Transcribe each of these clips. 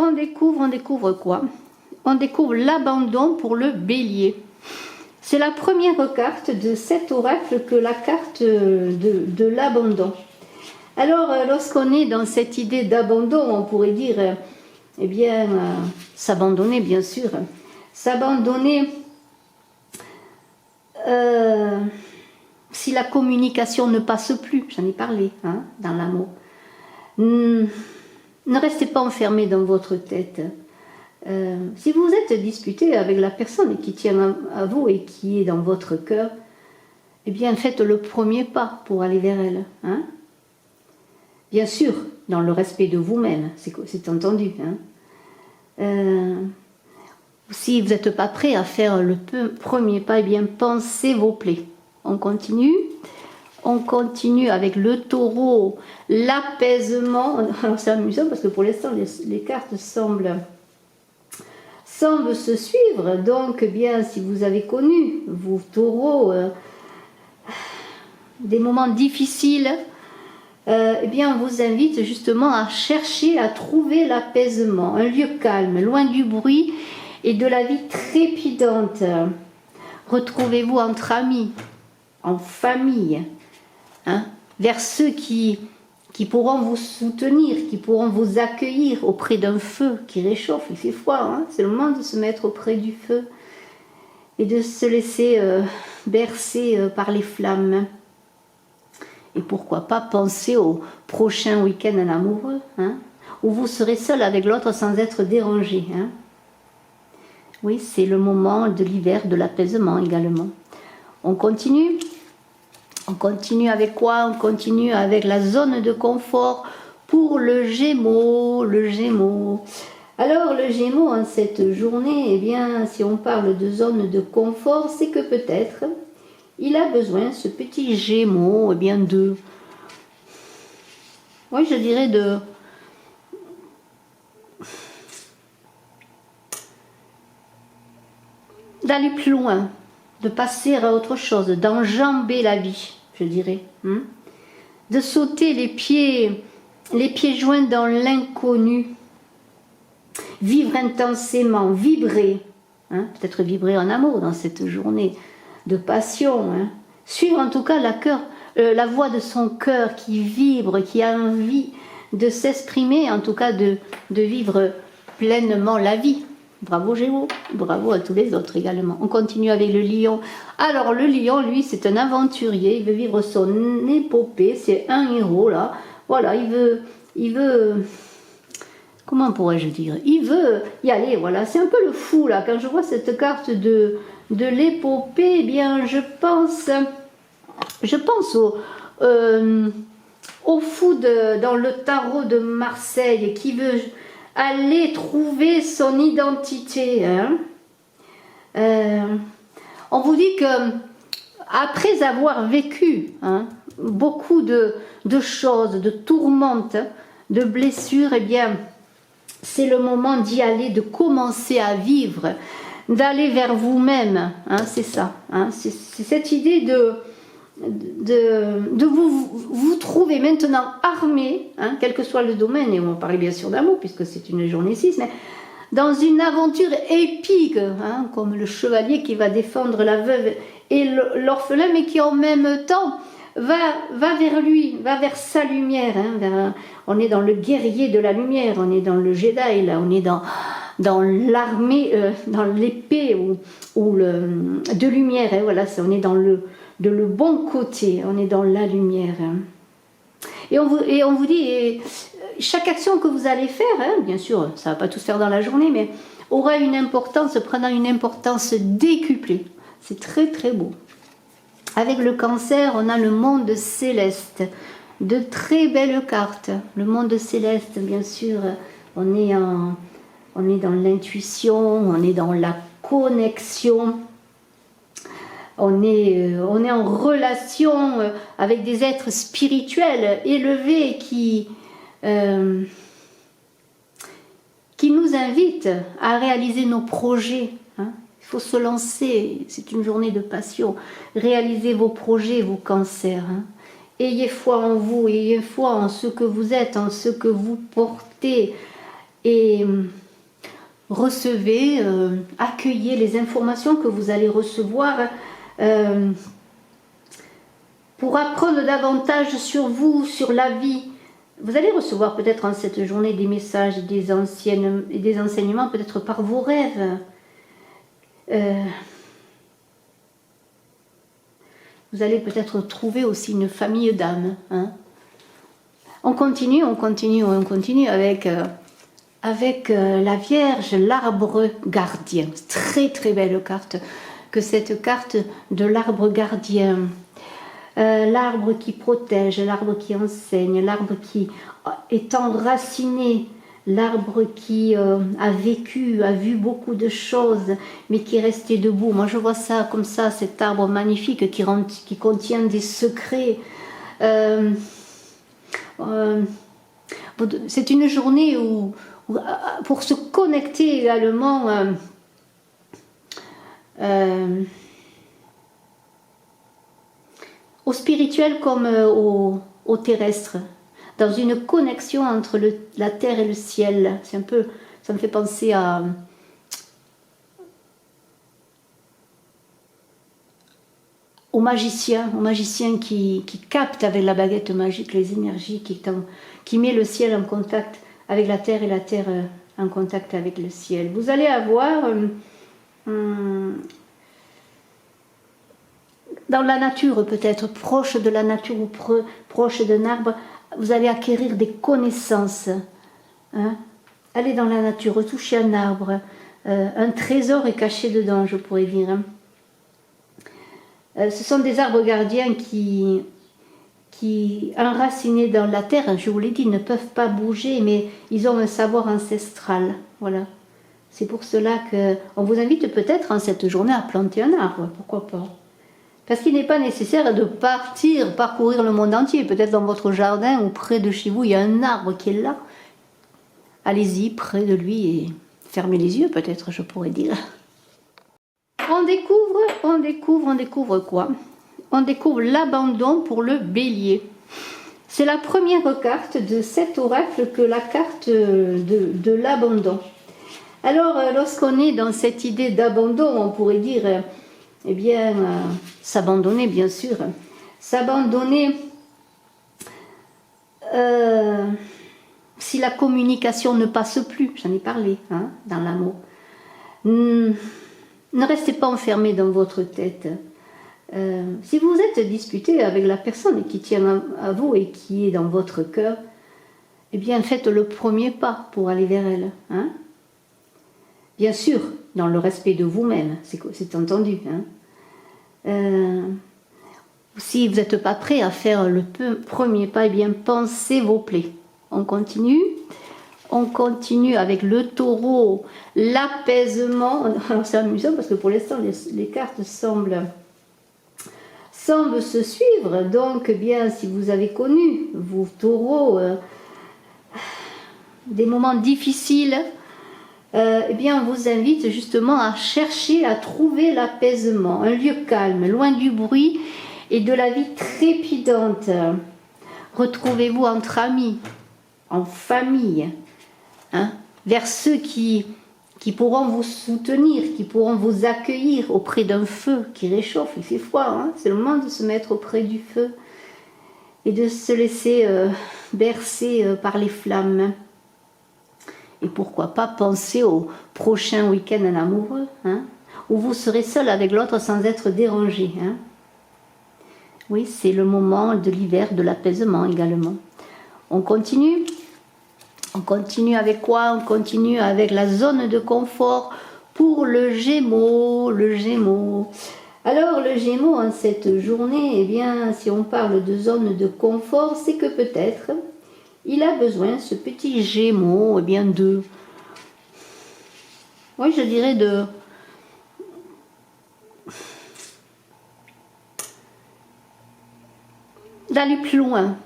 on découvre quoi? On découvre l'abandon pour le bélier. C'est la première carte de cet oracle que la carte de l'abandon. Alors, lorsqu'on est dans cette idée d'abandon, on pourrait dire, eh bien, s'abandonner, bien sûr. S'abandonner, si la communication ne passe plus, j'en ai parlé, hein, dans l'amour. Ne restez pas enfermé dans votre tête. Si vous êtes disputé avec la personne qui tient à vous et qui est dans votre cœur, eh bien faites le premier pas pour aller vers elle. Hein? Bien sûr, dans le respect de vous-même, c'est entendu. Hein? Si vous n'êtes pas prêt à faire le premier pas, eh bien pensez vos plaies. On continue. On continue avec le taureau, l'apaisement. Alors c'est amusant parce que pour l'instant les cartes semblent se suivre. Donc bien, si vous avez connu, vous taureaux, des moments difficiles, eh bien on vous invite justement à chercher, à trouver l'apaisement, un lieu calme, loin du bruit et de la vie trépidante. Retrouvez-vous entre amis, en famille, hein, vers ceux qui pourront vous soutenir, qui pourront vous accueillir auprès d'un feu qui réchauffe. Il fait froid, hein, c'est le moment de se mettre auprès du feu et de se laisser bercer par les flammes. Et pourquoi pas penser au prochain week-end en amoureux, hein, où vous serez seul avec l'autre sans être dérangé. Hein. Oui, c'est le moment de l'hiver, de l'apaisement également. On continue. On continue avec quoi? On continue avec la zone de confort pour le Gémeaux. Le Gémeaux. Alors, le Gémeaux, en cette journée, eh bien, si on parle de zone de confort, c'est que peut-être il a besoin, ce petit Gémeaux, eh bien, oui, je dirais d'aller plus loin, de passer à autre chose, d'enjamber la vie, je dirais. Hein, de sauter les pieds joints dans l'inconnu. Vivre intensément, vibrer. Hein, peut-être vibrer en amour dans cette journée de passion. Hein. Suivre en tout cas la voix de son cœur qui vibre, qui a envie de s'exprimer, en tout cas de vivre pleinement la vie. Bravo Gémeaux, bravo à tous les autres également. On continue avec le lion. Alors le lion, lui, c'est un aventurier, il veut vivre son épopée, c'est un héros là. Voilà, il veut, comment pourrais-je dire? Il veut y aller, voilà. C'est un peu le fou là. Quand je vois cette carte de l'épopée, eh bien je pense au fou dans le tarot de Marseille qui veut aller trouver son identité. Hein. On vous dit que après avoir vécu, hein, beaucoup de choses, de tourmentes, de blessures, eh bien, c'est le moment d'y aller, de commencer à vivre, d'aller vers vous-même. Hein, c'est ça. Hein, c'est cette idée de vous trouver maintenant armé, hein, quel que soit le domaine, et on parlait bien sûr d'amour puisque c'est une journée 6, mais dans une aventure épique, hein, comme le chevalier qui va défendre la veuve et l'orphelin, mais qui en même temps va vers lui, va vers sa lumière. Hein, on est dans le guerrier de la lumière, on est dans le Jedi, là, on est dans l'armée, dans l'épée de lumière. Hein, voilà, on est dans le bon côté, on est dans la lumière. Hein. Et on vous dit, chaque action que vous allez faire, hein, bien sûr, ça ne va pas tout se faire dans la journée, mais aura une importance, prenant une importance décuplée. C'est très très beau. Avec le Cancer, on a le monde céleste, de très belles cartes. Le monde céleste, bien sûr, on est dans l'intuition, on est dans la connexion. On est en relation avec des êtres spirituels élevés qui nous invitent à réaliser nos projets. Hein. Il faut se lancer, c'est une journée de passion. Réalisez vos projets, vos cancers. Hein. Ayez foi en vous, ayez foi en ce que vous êtes, en ce que vous portez. et recevez, accueillez les informations que vous allez recevoir pour apprendre davantage sur vous, sur la vie. Vous allez recevoir peut-être en cette journée des messages et des enseignements, peut-être par vos rêves. Vous allez peut-être trouver aussi une famille d'âmes. Hein. On continue avec la Vierge, l'arbre gardien. Très très belle carte que cette carte de l'arbre gardien. L'arbre qui protège, l'arbre qui enseigne, l'arbre qui est enraciné, l'arbre qui a vécu, a vu beaucoup de choses, mais qui est resté debout. Moi je vois ça comme ça, cet arbre magnifique qui contient des secrets. C'est une journée où pour se connecter également au spirituel comme au terrestre, dans une connexion entre la terre et le ciel. C'est un peu, ça me fait penser aux magiciens qui captent avec la baguette magique les énergies, qui met le ciel en contact avec la terre et la terre en contact avec le ciel. Vous allez avoir dans la nature, peut-être proche de la nature ou proche d'un arbre, vous allez acquérir des connaissances. Hein? Allez dans la nature, touchez un arbre, un trésor est caché dedans, je pourrais dire. Hein? Ce sont des arbres gardiens qui enracinés dans la terre, je vous l'ai dit, ne peuvent pas bouger, mais ils ont un savoir ancestral. Voilà. C'est pour cela qu'on vous invite peut-être en cette journée à planter un arbre, pourquoi pas. Parce qu'il n'est pas nécessaire de parcourir le monde entier. Peut-être dans votre jardin ou près de chez vous, il y a un arbre qui est là. Allez-y, près de lui, et fermez les yeux peut-être, je pourrais dire. On découvre quoi? On découvre l'abandon pour le bélier. C'est la première carte de cet oracle que la carte de l'abandon. Alors, lorsqu'on est dans cette idée d'abandon, on pourrait dire, eh bien, s'abandonner, bien sûr. S'abandonner si la communication ne passe plus, j'en ai parlé, hein, dans l'amour. Ne restez pas enfermé dans votre tête. Si vous êtes disputé avec la personne qui tient à vous et qui est dans votre cœur, eh bien faites le premier pas pour aller vers elle. Hein? Bien sûr, dans le respect de vous-même, c'est entendu. Hein? Si vous n'êtes pas prêt à faire le premier pas, eh bien pensez vos plaies. On continue. On continue avec le taureau, l'apaisement. C'est amusant parce que pour l'instant, les cartes semblent se suivre. Donc, bien, si vous avez connu, vous taureaux, des moments difficiles, eh bien, on vous invite justement à chercher, à trouver l'apaisement, un lieu calme, loin du bruit et de la vie trépidante. Retrouvez-vous entre amis, en famille, hein, vers ceux qui pourront vous soutenir, qui pourront vous accueillir auprès d'un feu qui réchauffe. Il fait froid, hein, c'est le moment de se mettre auprès du feu et de se laisser bercer par les flammes. Et pourquoi pas penser au prochain week-end en amoureux, hein, où vous serez seul avec l'autre sans être dérangé. Hein. Oui, c'est le moment de l'hiver, de l'apaisement également. On continue. On continue avec quoi? On continue avec la zone de confort pour le Gémeaux. Le Gémeaux. Alors, le Gémeaux, en cette journée, eh bien, si on parle de zone de confort, c'est que peut-être il a besoin, ce petit Gémeaux, eh bien, oui, je dirais d'aller plus loin,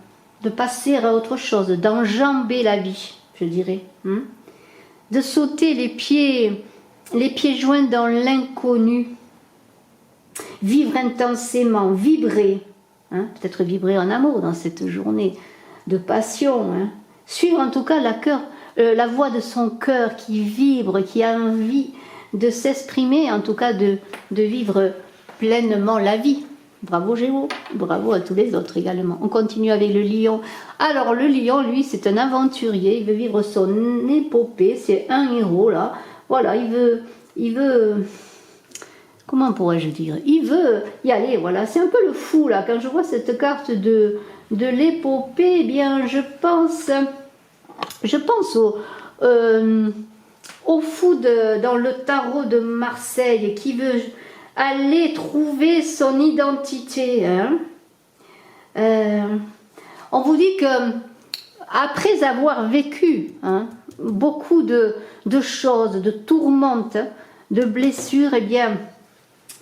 de passer à autre chose, d'enjamber la vie, je dirais. Hein? De sauter les pieds joints dans l'inconnu. Vivre intensément, vibrer. Hein? Peut-être vibrer en amour dans cette journée de passion. Hein? Suivre en tout cas la voix de son cœur qui vibre, qui a envie de s'exprimer, en tout cas de vivre pleinement la vie. Bravo Géo, bravo à tous les autres également. On continue avec le lion. Alors le lion, lui, c'est un aventurier, il veut vivre son épopée, c'est un héros là. Voilà, il veut, comment pourrais-je dire, il veut y aller, voilà. C'est un peu le fou là, quand je vois cette carte de l'épopée, eh bien je pense au fou dans le tarot de Marseille qui veut aller trouver son identité. Hein. On vous dit que après avoir vécu beaucoup de choses, de tourmentes, de blessures, eh bien,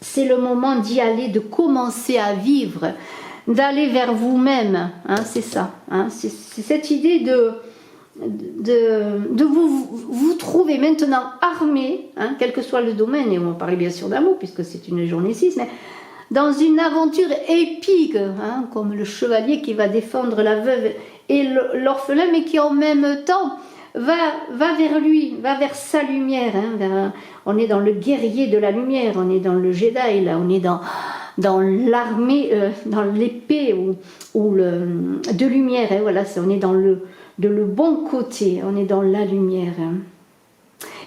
c'est le moment d'y aller, de commencer à vivre, d'aller vers vous-même. Hein, c'est ça. Hein, c'est cette idée de vous trouver maintenant armé, hein, quel que soit le domaine, et on parlait bien sûr d'amour puisque c'est une journée 6, mais dans une aventure épique, hein, comme le chevalier qui va défendre la veuve et l'orphelin, mais qui en même temps va vers lui, va vers sa lumière. Hein, on est dans le guerrier de la lumière, on est dans le Jedi, là, on est dans l'armée, dans l'épée de lumière. Hein, voilà, on est dans le bon côté, on est dans la lumière. Hein.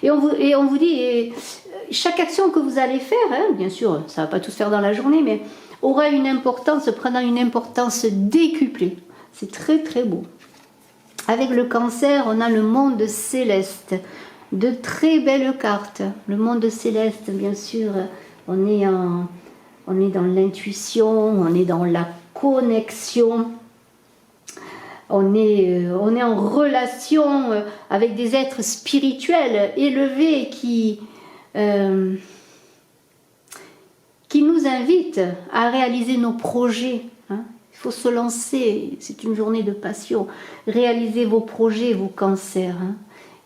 Et on vous dit, chaque action que vous allez faire, hein, bien sûr, ça ne va pas tout se faire dans la journée, mais aura une importance, prenant une importance décuplée. C'est très très beau. Avec le cancer, on a le monde céleste, de très belles cartes. Le monde céleste, bien sûr, on est dans l'intuition, on est dans la connexion. On est en relation avec des êtres spirituels élevés qui nous invitent à réaliser nos projets. Hein. Il faut se lancer, c'est une journée de passion. Réalisez vos projets, vos cancers. Hein.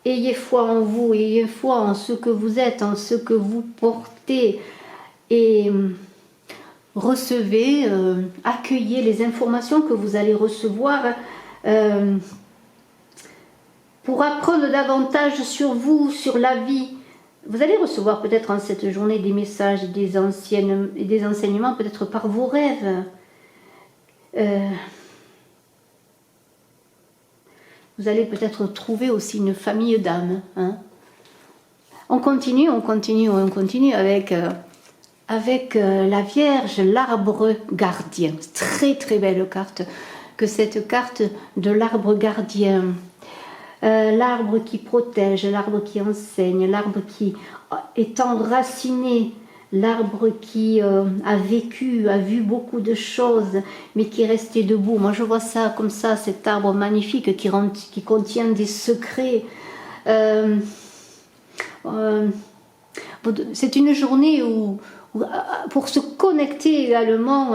Ayez foi en vous, ayez foi en ce que vous êtes, en ce que vous portez. Et recevez, accueillez les informations que vous allez recevoir pour apprendre davantage sur vous, sur la vie. Vous allez recevoir peut-être en cette journée des messages, des enseignements, peut-être par vos rêves. Vous allez peut-être trouver aussi une famille d'âmes. Hein. On continue avec la Vierge, l'arbre gardien. Très très belle carte que cette carte de l'arbre gardien. L'arbre qui protège, l'arbre qui enseigne, l'arbre qui est enraciné, l'arbre qui a vécu, a vu beaucoup de choses, mais qui est resté debout. Moi je vois ça comme ça, cet arbre magnifique qui contient des secrets. C'est une journée où pour se connecter également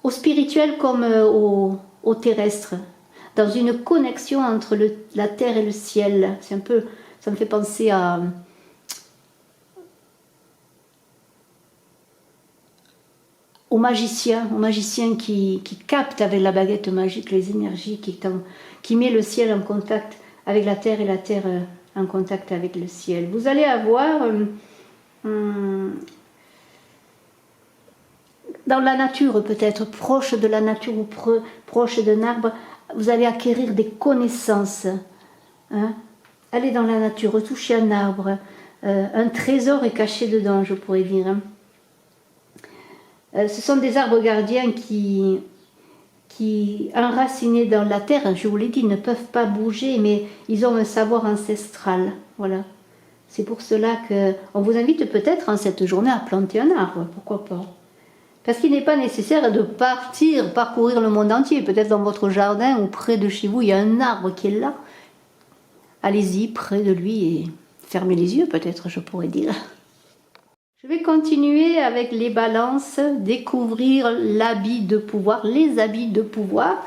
au spirituel comme au terrestre, dans une connexion entre la terre et le ciel. C'est un peu, ça me fait penser au magicien qui capte avec la baguette magique les énergies, qui met le ciel en contact avec la terre et la terre en contact avec le ciel. Vous allez avoir dans la nature peut-être, proche de la nature ou proche d'un arbre, vous allez acquérir des connaissances. Hein? Allez dans la nature, touchez un arbre, un trésor est caché dedans, je pourrais dire. Hein? Ce sont des arbres gardiens qui enracinés dans la terre, je vous l'ai dit, ne peuvent pas bouger, mais ils ont un savoir ancestral. Voilà. C'est pour cela qu'on vous invite peut-être en cette journée à planter un arbre, pourquoi pas. Parce qu'il n'est pas nécessaire de parcourir le monde entier. Peut-être dans votre jardin ou près de chez vous, il y a un arbre qui est là. Allez-y, près de lui, et fermez les yeux peut-être, je pourrais dire. Je vais continuer avec les balances, découvrir l'habit de pouvoir, les habits de pouvoir.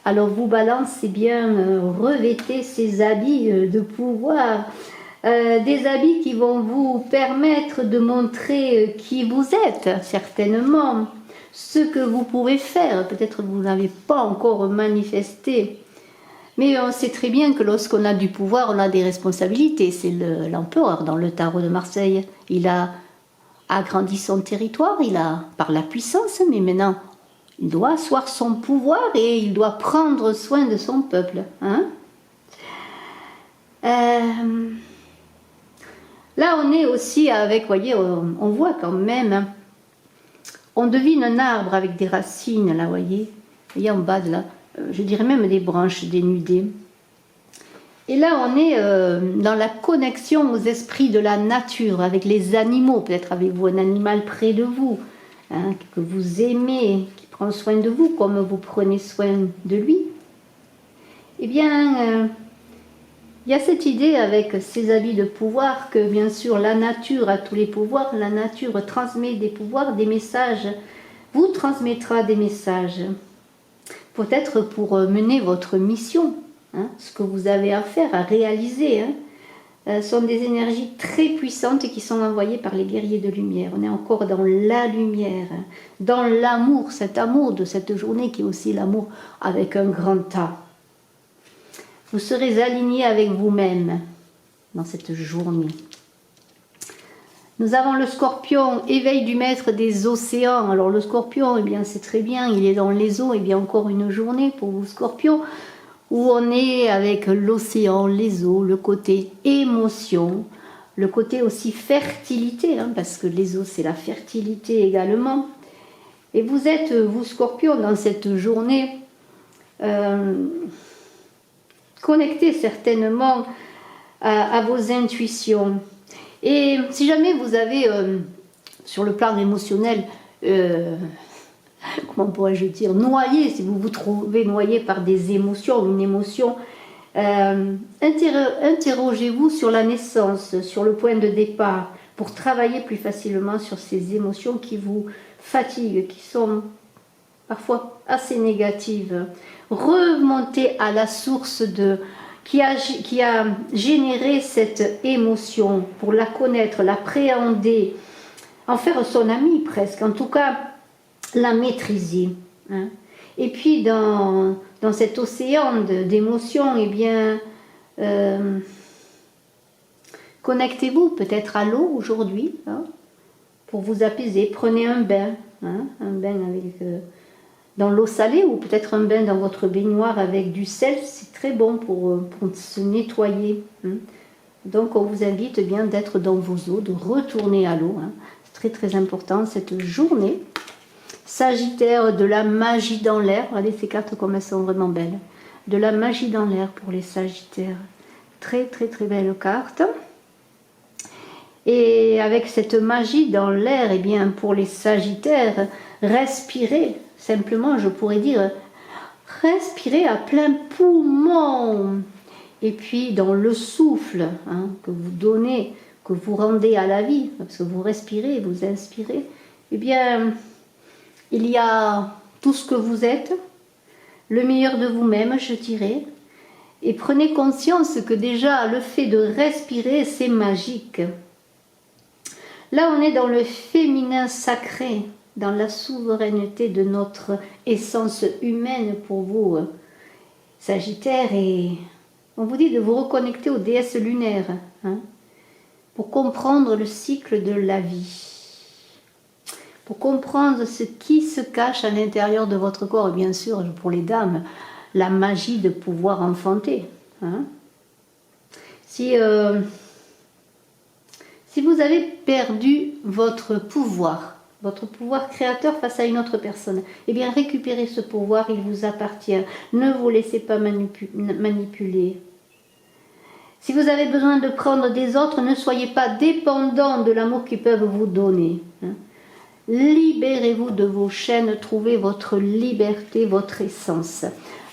Alors vous balances, c'est bien revêtez ces habits de pouvoir. Des habits qui vont vous permettre de montrer qui vous êtes, certainement. ce que vous pouvez faire. Peut-être que vous n'avez pas encore manifesté. Mais on sait très bien que lorsqu'on a du pouvoir, on a des responsabilités. C'est l'empereur dans le tarot de Marseille. Il a agrandi son territoire, il a par la puissance, mais maintenant il doit asseoir son pouvoir et il doit prendre soin de son peuple. Hein. Là, on est aussi avec, voyez, on voit quand même, hein, on devine un arbre avec des racines, là, voyez en bas de là, je dirais même des branches dénudées. Et là, on est dans la connexion aux esprits de la nature, avec les animaux. Peut-être avez-vous un animal près de vous, hein, que vous aimez, qui prend soin de vous, comme vous prenez soin de lui. Eh bien, il y a cette idée avec ces habits de pouvoir que, bien sûr, la nature a tous les pouvoirs. La nature transmet des pouvoirs, des messages. Vous transmettra des messages. Peut-être pour mener votre mission. Hein, ce que vous avez à faire, à réaliser, hein, sont des énergies très puissantes qui sont envoyées par les guerriers de lumière. On est encore dans la lumière, hein, dans l'amour, cet amour de cette journée qui est aussi l'amour avec un grand A. Vous serez alignés avec vous-même dans cette journée. Nous avons le Scorpion, éveil du maître des océans. Alors le Scorpion, eh bien c'est très bien, il est dans les eaux, et bien encore une journée pour vous Scorpions, où on est avec l'océan, les eaux, le côté émotion, le côté aussi fertilité, hein, parce que les eaux c'est la fertilité également. Et vous êtes, vous Scorpions, dans cette journée, connectés certainement à vos intuitions. Et si jamais vous avez, sur le plan émotionnel, comment pourrais-je dire, noyé, si vous vous trouvez noyé par des émotions, une émotion, interrogez-vous sur la naissance, sur le point de départ, pour travailler plus facilement sur ces émotions qui vous fatiguent, qui sont parfois assez négatives. Remontez à la source qui a généré cette émotion, pour la connaître, l'appréhender, en faire son ami presque, en tout cas, la maîtriser. Hein. Et puis dans cet océan d'émotions, eh bien, connectez-vous peut-être à l'eau aujourd'hui, hein, pour vous apaiser. Prenez un bain, hein, un bain avec, dans l'eau salée, ou peut-être un bain dans votre baignoire avec du sel, c'est très bon pour se nettoyer. Hein. Donc on vous invite bien d'être dans vos eaux, de retourner à l'eau. Hein. C'est très très important cette journée. Sagittaire, de la magie dans l'air. Regardez ces cartes comme elles sont vraiment belles. De la magie dans l'air pour les Sagittaires. Très très très belle carte. Et avec cette magie dans l'air, eh bien pour les Sagittaires, respirez. Simplement, je pourrais dire, respirez à plein poumon. Et puis dans le souffle, hein, que vous donnez, que vous rendez à la vie, parce que vous respirez, vous inspirez, eh bien, il y a tout ce que vous êtes, le meilleur de vous-même, je dirais. Et prenez conscience que déjà, le fait de respirer, c'est magique. Là, on est dans le féminin sacré, dans la souveraineté de notre essence humaine pour vous, Sagittaire. Et on vous dit de vous reconnecter aux déesses lunaires, hein, pour comprendre le cycle de la vie. Pour comprendre ce qui se cache à l'intérieur de votre corps, et bien sûr, pour les dames, la magie de pouvoir enfanter. Hein. Si vous avez perdu votre pouvoir créateur face à une autre personne, eh bien récupérez ce pouvoir, il vous appartient. Ne vous laissez pas manipuler. Si vous avez besoin de prendre des autres, ne soyez pas dépendant de l'amour qu'ils peuvent vous donner. Hein. Libérez-vous de vos chaînes, trouvez votre liberté, votre essence.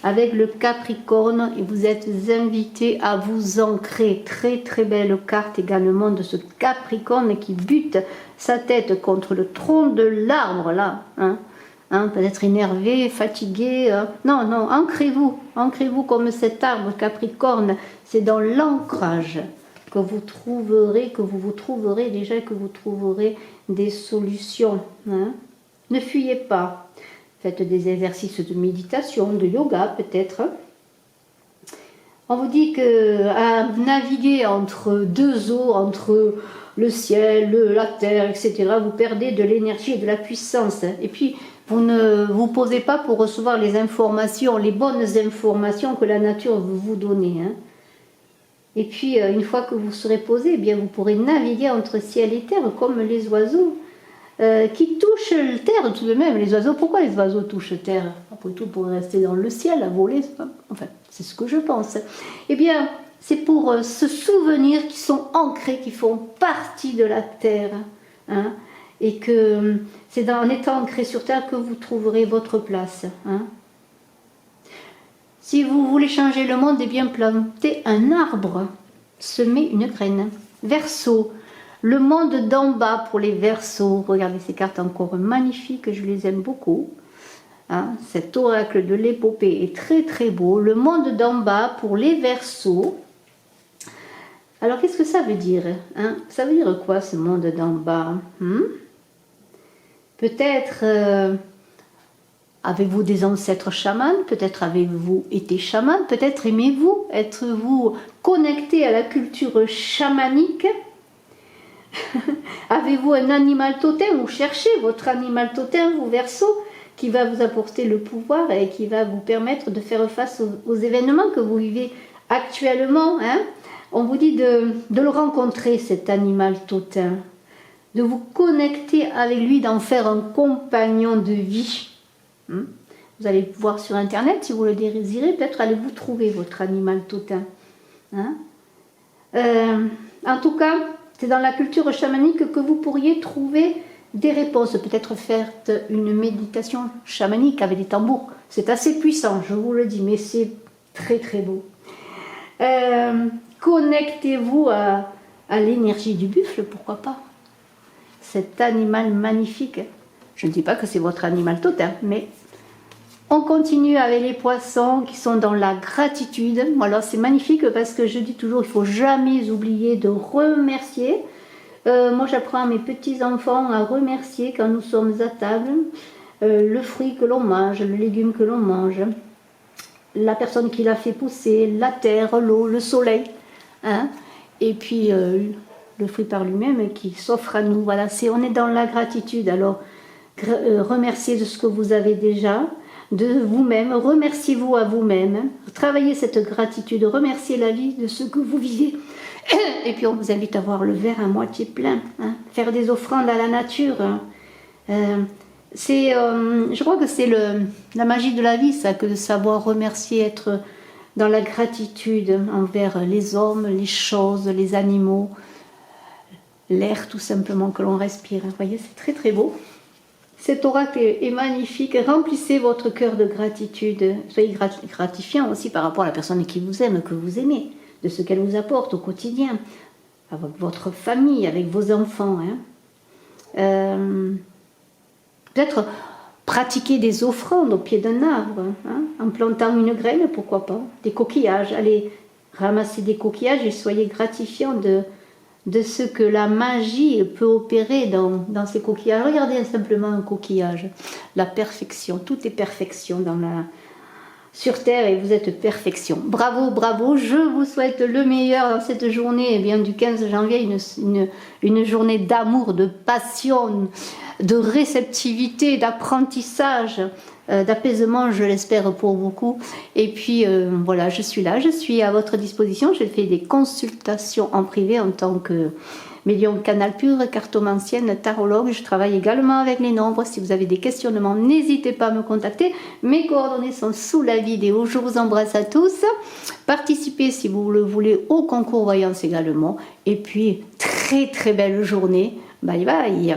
Avec le Capricorne, et vous êtes invité à vous ancrer. Très très belle carte également de ce Capricorne qui bute sa tête contre le tronc de l'arbre là. Hein, peut-être énervé, fatigué. Hein. Non, non, ancrez-vous comme cet arbre Capricorne. C'est dans l'ancrage que vous trouverez, déjà que vous trouverez des solutions. Hein. Ne fuyez pas. Faites des exercices de méditation, de yoga peut-être. On vous dit qu'à naviguer entre deux eaux, entre le ciel, la terre, etc., vous perdez de l'énergie et de la puissance. Et puis, vous ne vous posez pas pour recevoir les informations, les bonnes informations que la nature veut vous donner. Hein. Et puis, une fois que vous serez posé, eh bien, vous pourrez naviguer entre ciel et terre comme les oiseaux qui touchent la terre tout de même. Les oiseaux, pourquoi les oiseaux touchent terre? Après tout, pour rester dans le ciel, à voler, enfin, c'est ce que je pense. Eh bien, c'est pour se souvenir qu'ils sont ancrés, qui font partie de la terre. Hein, et que c'est en étant ancré sur terre que vous trouverez votre place. Hein. Si vous voulez changer le monde, eh bien plantez un arbre, semez une graine. Verseau, le monde d'en bas pour les Verseaux. Regardez ces cartes encore magnifiques, je les aime beaucoup. Hein, cet oracle de l'épopée est très très beau. Le monde d'en bas pour les Verseaux. Alors qu'est-ce que ça veut dire hein? Ça veut dire quoi ce monde d'en bas Peut-être avez-vous des ancêtres chamans, peut-être avez-vous été chaman, peut-être aimez-vous, êtes-vous connecté à la culture chamanique. Avez-vous un animal totem ou cherchez votre animal totem, vous Verseaux, qui va vous apporter le pouvoir et qui va vous permettre de faire face aux événements que vous vivez actuellement. Hein. On vous dit de le rencontrer, cet animal totem, de vous connecter avec lui, d'en faire un compagnon de vie. Vous allez voir sur internet, si vous le désirez, peut-être allez-vous trouver votre animal totem. Hein. En tout cas, c'est dans la culture chamanique que vous pourriez trouver des réponses. Peut-être faire une méditation chamanique avec des tambours. C'est assez puissant, je vous le dis, mais c'est très très beau. Connectez-vous à l'énergie du buffle, pourquoi pas. Cet animal magnifique. Je ne dis pas que c'est votre animal totem, mais on continue avec les poissons qui sont dans la gratitude. Alors c'est magnifique parce que je dis toujours, il ne faut jamais oublier de remercier. Moi j'apprends à mes petits-enfants à remercier quand nous sommes à table. Le fruit que l'on mange, le légume que l'on mange, la personne qui l'a fait pousser, la terre, l'eau, le soleil. Hein, et puis le fruit par lui-même qui s'offre à nous. Voilà, on est dans la gratitude. Alors remerciez de ce que vous avez déjà, de vous-même, remerciez-vous à vous-même, travaillez cette gratitude, remerciez la vie de ce que vous vivez. Et puis on vous invite à voir le verre à moitié plein, hein, faire des offrandes à la nature. Je crois que c'est la magie de la vie, ça, que de savoir remercier, être dans la gratitude envers les hommes, les choses, les animaux, l'air tout simplement que l'on respire. Vous voyez, c'est très très beau. Cet oracle est magnifique. Remplissez votre cœur de gratitude. Soyez gratifiant aussi par rapport à la personne qui vous aime, que vous aimez, de ce qu'elle vous apporte au quotidien, avec votre famille, avec vos enfants. Hein. Peut-être pratiquer des offrandes au pied d'un arbre, hein, en plantant une graine, pourquoi pas. Des coquillages. Allez ramasser des coquillages et soyez gratifiant de ce que la magie peut opérer dans ces coquillages. Regardez simplement un coquillage. La perfection, tout est perfection sur Terre et vous êtes perfection. Bravo, bravo, je vous souhaite le meilleur dans cette journée eh bien, du 15 janvier, une journée d'amour, de passion, de réceptivité, d'apprentissage, d'apaisement, je l'espère pour beaucoup. Et puis voilà, je suis là, je suis à votre disposition. Je fais des consultations en privé en tant que médium canal pur, cartomancienne, tarologue. Je travaille également avec les nombres. Si vous avez des questionnements, n'hésitez pas à me contacter. Mes coordonnées sont sous la vidéo. Je vous embrasse à tous. Participez si vous le voulez au concours voyance également. Et puis, très très belle journée. Bye bye.